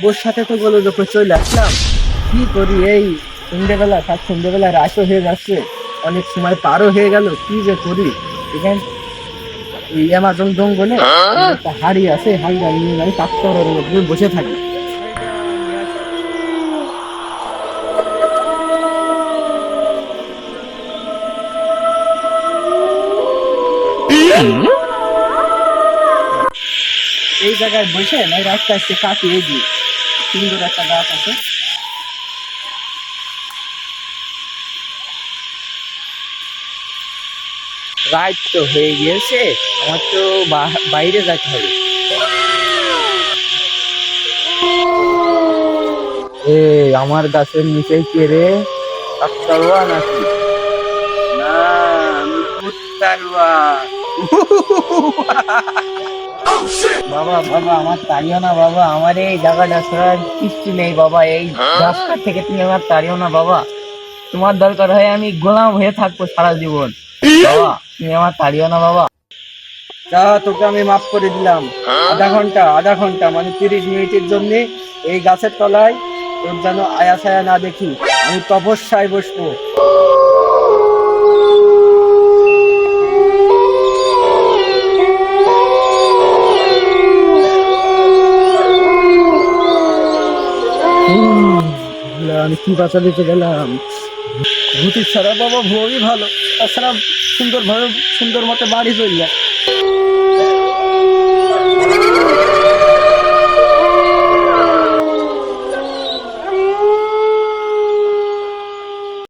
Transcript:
ওর সাথে তো বলে যখন চলে আসলাম, কি করি এই সন্ধ্যেবেলা রাতও হয়ে যাচ্ছে, অনেক সময় পারও হয়ে গেল, কি যে করি। এখানে এই অ্যামাজন জঙ্গলে একটা হাড়ি আছে, হাড়িটা নিয়ে আমি পাথরের মধ্যে বসে থাকি। এই জায়গায় বসে না রাস্তা আসছে কাটি, এই যে সুন্দর একটা গাছ আছে। রাত তো হয়ে গিয়েছে, আমার তো বাইরে যেতে হবে। এ আমার গাছের নিচে কে রে? কাকতাড়ুয়া নাকি? না, আমি কুত্তারুয়া। বাবা বাবা, আমার তাড়িও না বাবা, আমার এই জায়গাটা ছাড়া কিচ্ছু নেই বাবা, এই রাস্তা থেকে তুমি আমার তাড়িও না বাবা। তোমার দরকার হয় আমি গোলাম হয়ে থাকবো সারা জীবন। বাবা তুমি আমার তাড়িও না বাবা। যা, তোকে আমি মাফ করে দিলাম। আধা ঘন্টা মানে 30 মিনিটের জন্য এই গাছের তলায় তোর যেন আয়া ছায়া না দেখি, আমি তপস্যায় বসবো। আমি কি বাঁচা দিতে গেলাম? ভূতির ছাড়া বাবা ভুয়ই ভালো, তাছাড়া সুন্দর ভাবে সুন্দর মতো বাড়ি চললাম।